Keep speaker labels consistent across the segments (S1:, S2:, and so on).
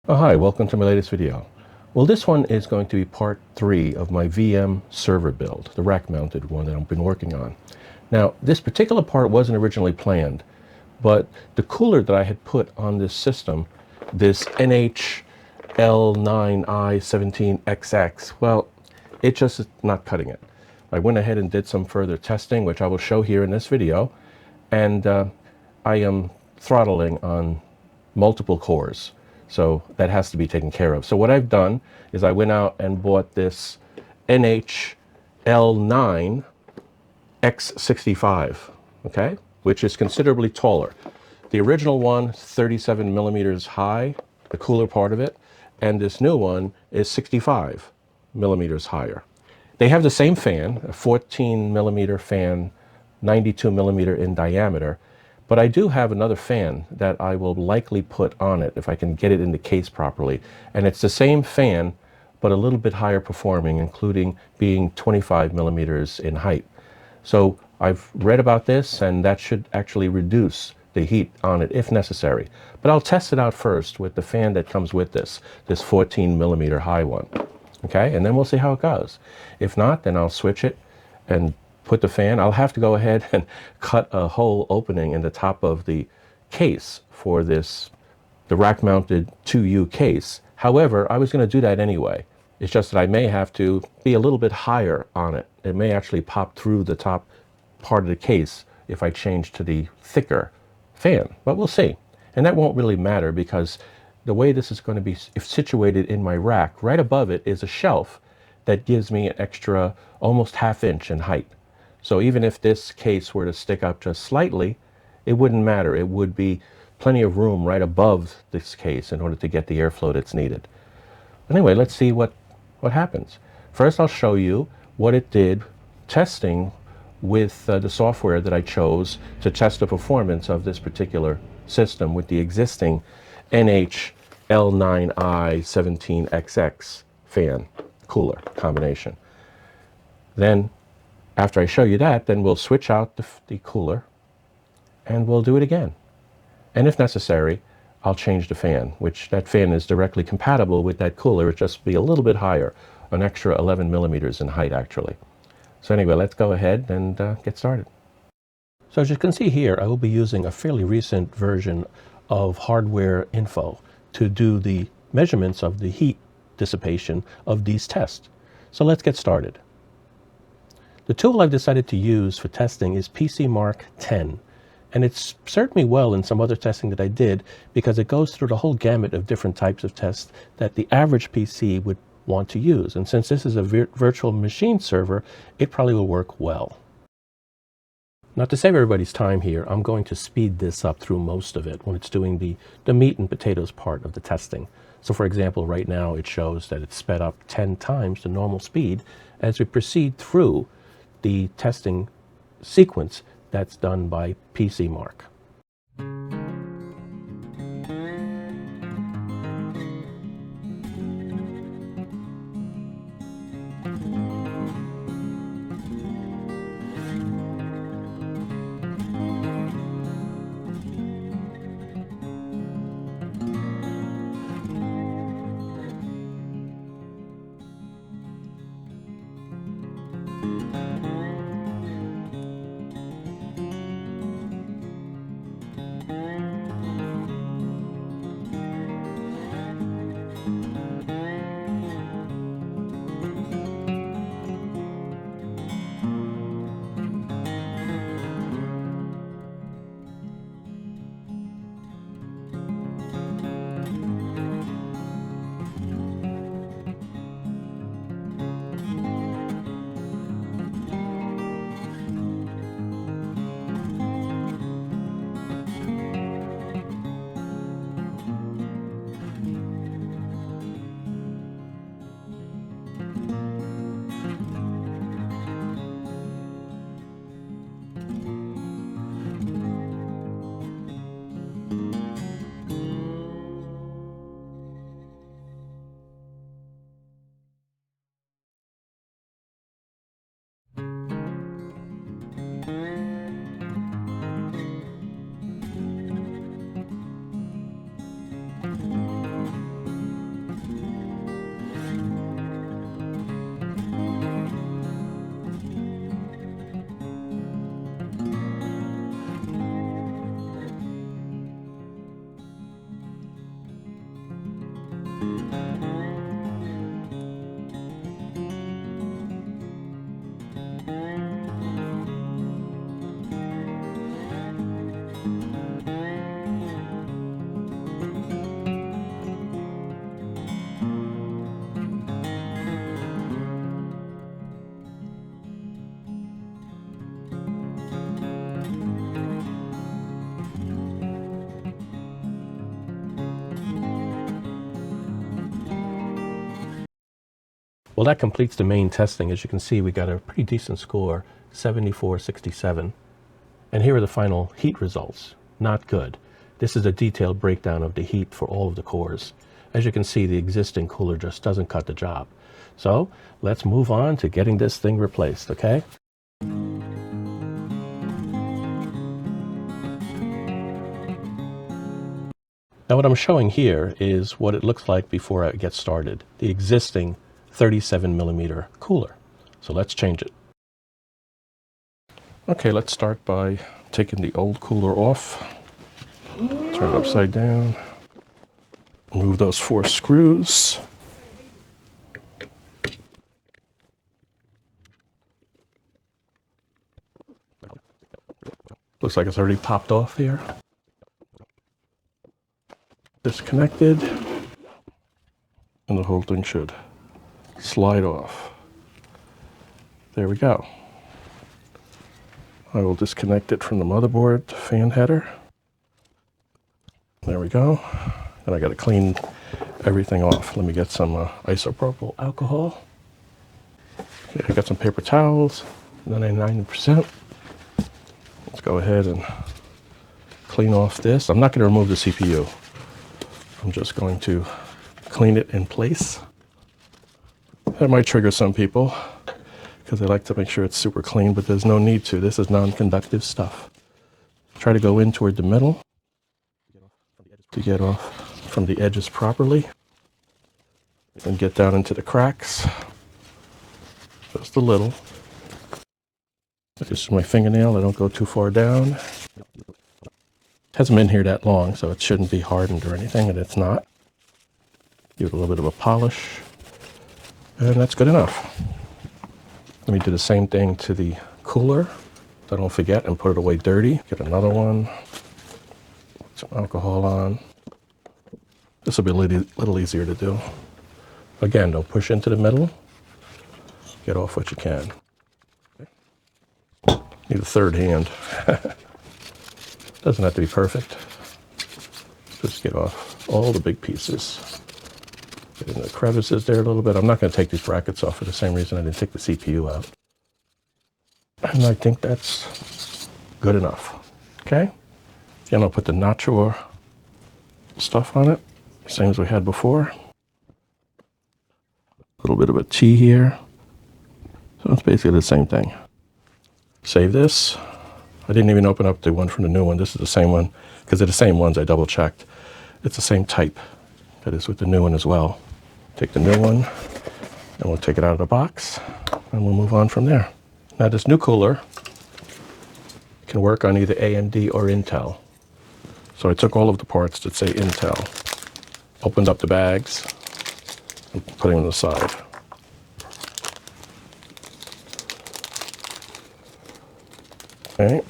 S1: Hi, welcome to my latest video. Well, this one is going to be part 3 of my VM server build, the rack-mounted one that I've been working on. Now, this particular part wasn't originally planned, but the cooler that I had put on this system, this NHL9i17XX, well, it just is not cutting it. I went ahead and did some further testing, which I will show here in this video, and I am throttling on multiple cores. So that has to be taken care of. So what I've done is I went out and bought this NHL9 X65, okay, which is considerably taller. The original one, 37 millimeters high, the cooler part of it, and this new one is 65 millimeters higher. They have the same fan, a 14 millimeter fan, 92 millimeter in diameter. But I do have another fan that I will likely put on it if I can get it in the case properly. And it's the same fan, but a little bit higher performing, including being 25 millimeters in height. So I've read about this, and that should actually reduce the heat on it if necessary. But I'll test it out first with the fan that comes with this 14 millimeter high one. Okay, and then we'll see how it goes. If not, then I'll switch it and put the fan. I'll have to go ahead and cut a hole opening in the top of the case for this, the rack-mounted 2U case. However, I was going to do that anyway. It's just that I may have to be a little bit higher on it. It may actually pop through the top part of the case if I change to the thicker fan, but we'll see. And that won't really matter because the way this is going to be situated in my rack, right above it is a shelf that gives me an extra almost ½ inch in height. So even if this case were to stick up just slightly, it wouldn't matter. It would be plenty of room right above this case in order to get the airflow that's needed. Anyway, let's see what happens. First, I'll show you what it did testing with the software that I chose to test the performance of this particular system with the existing NHL9i17XX fan cooler combination. Then after I show you that, then we'll switch out the cooler and we'll do it again. And if necessary, I'll change the fan, which that fan is directly compatible with that cooler. It'll just be a little bit higher, an extra 11 millimeters in height actually. So anyway, let's go ahead and get started. So as you can see here, I will be using a fairly recent version of hardware info to do the measurements of the heat dissipation of these tests. So let's get started. The tool I've decided to use for testing is PC Mark 10, and it's served me well in some other testing that I did because it goes through the whole gamut of different types of tests that the average PC would want to use. And since this is a virtual machine server, it probably will work well. Now, to save everybody's time here, I'm going to speed this up through most of it when it's doing the meat and potatoes part of the testing. So for example, right now it shows that it's sped up 10 times the normal speed as we proceed through the testing sequence that's done by PC Mark. Well, that completes the main testing. As you can see, we got a pretty decent score, 7467. And here are the final heat results. Not good. This is a detailed breakdown of the heat for all of the cores. As you can see, the existing cooler just doesn't cut the job. So let's move on to getting this thing replaced, okay? Now what I'm showing here is what it looks like before I get started. The existing 37 millimeter cooler. So let's change it. Okay, let's start by taking the old cooler off. Turn it upside down. Remove those 4 screws. Looks like it's already popped off here. Disconnected. And the whole thing should slide off. There we go. I will disconnect it from the motherboard fan header. There we go. And I got to clean everything off. Let me get some isopropyl alcohol. Okay, I got some paper towels, 99%. Let's go ahead and clean off this. I'm not going to remove the CPU. I'm just going to clean it in place. That might trigger some people because they like to make sure it's super clean, but there's no need to. This is non-conductive stuff. Try to go in toward the middle to get off from the edges properly and get down into the cracks. Just a little. Just my fingernail, I don't go too far down. It hasn't been here that long, so it shouldn't be hardened or anything, and it's not. Give it a little bit of a polish, and that's good enough. Let me do the same thing to the cooler, so I don't forget and put it away dirty. Get another one, put some alcohol on. This will be a little easier to do. Again, don't push into the middle. Get off what you can. Need a third hand. Doesn't have to be perfect. Just get off all the big pieces. Get in the crevices there a little bit. I'm not going to take these brackets off for the same reason I didn't take the CPU out. And I think that's good enough. Okay? Again, I'll put the Noctua stuff on it, same as we had before. A little bit of a T here. So it's basically the same thing. Save this. I didn't even open up the one from the new one. This is the same one, because they're the same ones. I double checked. It's the same type that is with the new one as well. Take the new one, and we'll take it out of the box, and we'll move on from there. Now this new cooler can work on either AMD or Intel. So I took all of the parts that say Intel, opened up the bags, and put them on the side. Okay.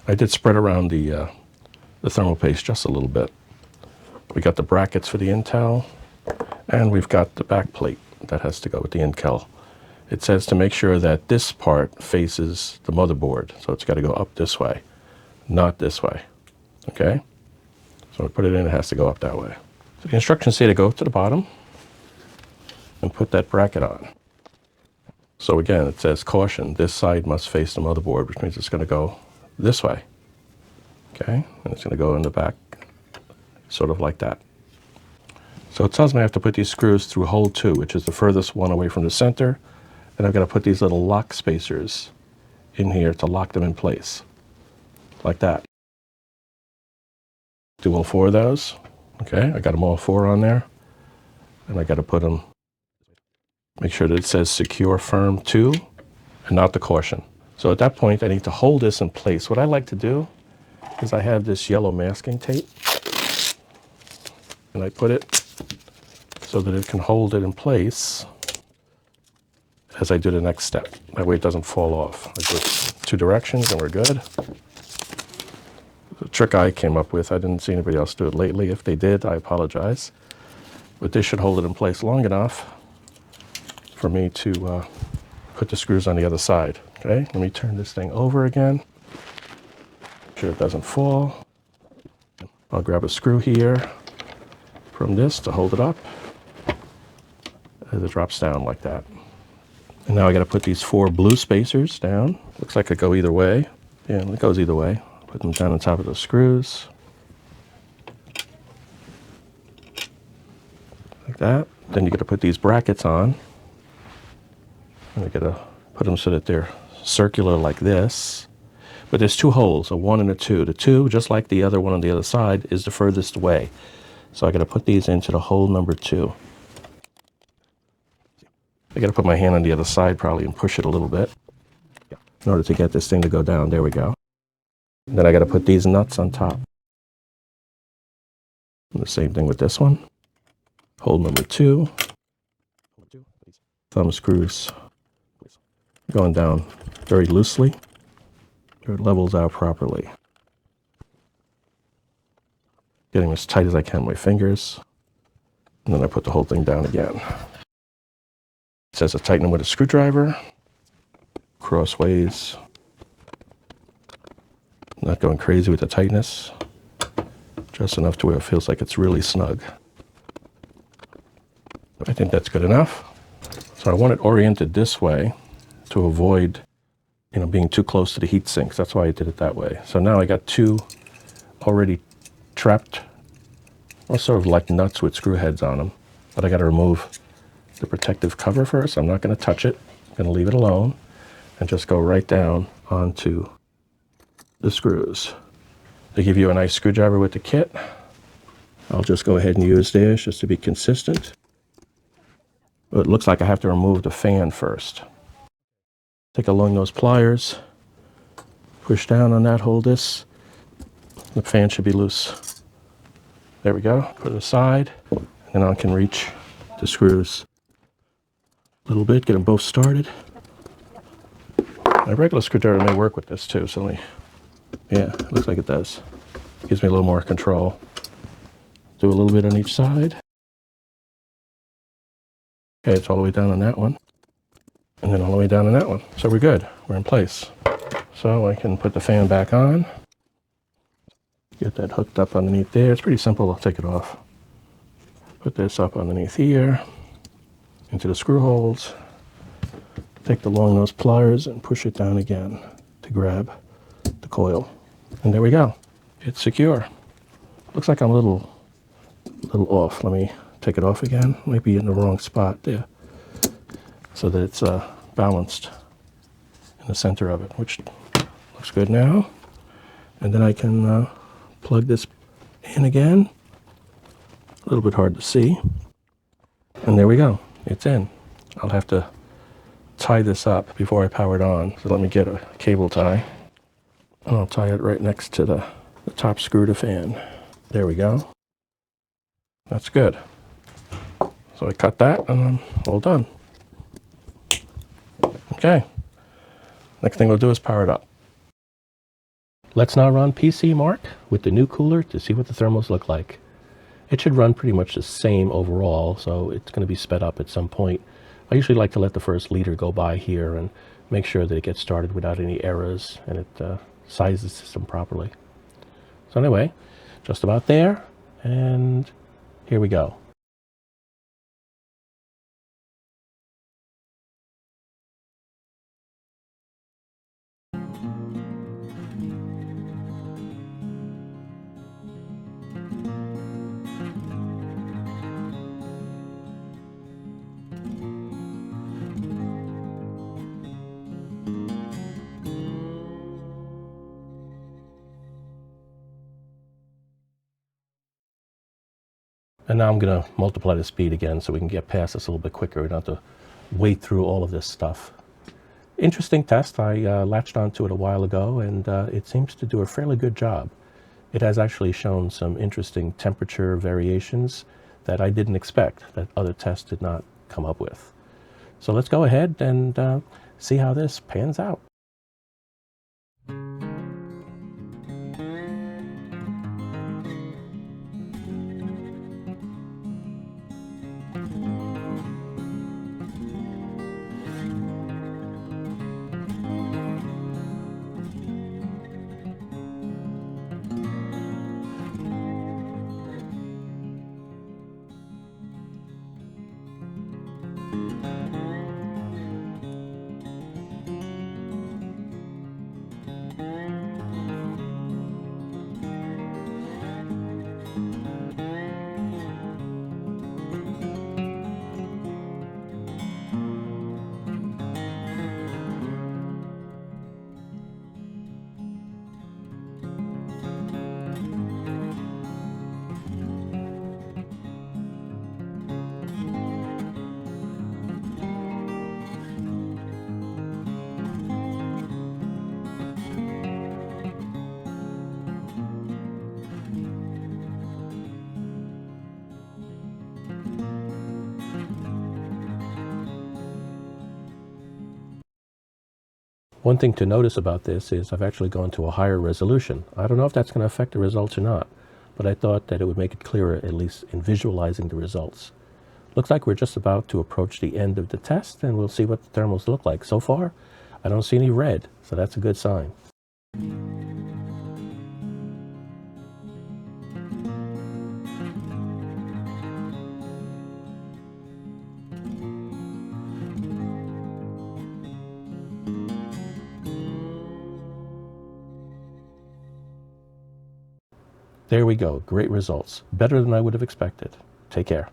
S1: I did spread around the thermal paste just a little bit. We got the brackets for the Intel, and we've got the back plate that has to go with the Intel. It says to make sure that this part faces the motherboard, so it's got to go up this way, not this way. Okay? So I put it in, it has to go up that way. So the instructions say to go to the bottom and put that bracket on. So again, it says caution, this side must face the motherboard, which means it's going to go this way. Okay, and it's going to go in the back, sort of like that. So it tells me I have to put these screws through hole 2, which is the furthest one away from the center, and I've got to put these little lock spacers in here to lock them in place, like that. Do all 4 of those. Okay, I got them all 4 on there, and I got to put them. Make sure that it says secure firm 2 and not the caution. So at that point, I need to hold this in place. What I like to do is I have this yellow masking tape. And I put it so that it can hold it in place as I do the next step. That way it doesn't fall off. I do it 2 directions and we're good. The trick I came up with, I didn't see anybody else do it lately. If they did, I apologize. But this should hold it in place long enough for me to put the screws on the other side. Okay, let me turn this thing over again. Make sure it doesn't fall. I'll grab a screw here from this to hold it up as it drops down like that. And now I got to put these 4 blue spacers down. Looks like it go either way. Yeah, it goes either way. Put them down on top of the screws. Like that. Then you got to put these brackets on. And you got to put them so that they're circular like this. But there's 2 holes, a 1 and a 2. The 2, just like the other one on the other side, is the furthest away. So I got to put these into the hole number 2. I got to put my hand on the other side probably and push it a little bit in order to get this thing to go down. There we go. And then I got to put these nuts on top. And the same thing with this one. Hole number 2. Thumb screws going down very loosely. So it levels out properly. Getting as tight as I can with my fingers. And then I put the whole thing down again. It says to tighten them with a screwdriver. Crossways. Not going crazy with the tightness. Just enough to where it feels like it's really snug. I think that's good enough. So I want it oriented this way to avoid, being too close to the heat sinks. That's why I did it that way. So now I got 2 already trapped, or sort of like nuts with screw heads on them. But I got to remove the protective cover first. I'm not going to touch it. I'm going to leave it alone and just go right down onto the screws. They give you a nice screwdriver with the kit. I'll just go ahead and use theirs just to be consistent. But it looks like I have to remove the fan first. Take a long nose pliers, push down on that, hold this. The fan should be loose. There we go. Put it aside, and then I can reach the screws a little bit, get them both started. My regular screwdriver may work with this too, so let me, yeah, it looks like it does. Gives me a little more control. Do a little bit on each side. Okay, it's all the way down on that one. And then all the way down on that one. So we're good. We're in place. So I can put the fan back on. Get that hooked up underneath there. It's pretty simple. I'll take it off. Put this up underneath here. Into the screw holes. Take the long nose pliers and push it down again to grab the coil. And there we go. It's secure. Looks like I'm a little off. Let me take it off again. Might be in the wrong spot there. So that it's balanced in the center of it, which looks good now. And then I can plug this in again. A little bit hard to see. And there we go. It's in. I'll have to tie this up before I power it on. So let me get a cable tie. And I'll tie it right next to the top screw to fan. There we go. That's good. So I cut that and I'm all done. Okay. Next thing we'll do is power it up. Let's now run PC Mark with the new cooler to see what the thermals look like. It should run pretty much the same overall, so it's going to be sped up at some point. I usually like to let the first liter go by here and make sure that it gets started without any errors and it sizes the system properly. So anyway, just about there, and here we go. And now I'm going to multiply the speed again so we can get past this a little bit quicker. We don't have to wade through all of this stuff. Interesting test. I latched onto it a while ago, and it seems to do a fairly good job. It has actually shown some interesting temperature variations that I didn't expect, that other tests did not come up with. So let's go ahead and see how this pans out. One thing to notice about this is I've actually gone to a higher resolution. I don't know if that's going to affect the results or not, but I thought that it would make it clearer, at least in visualizing the results. Looks like we're just about to approach the end of the test, and we'll see what the thermals look like. So far, I don't see any red, so that's a good sign. There we go. Great results. Better than I would have expected. Take care.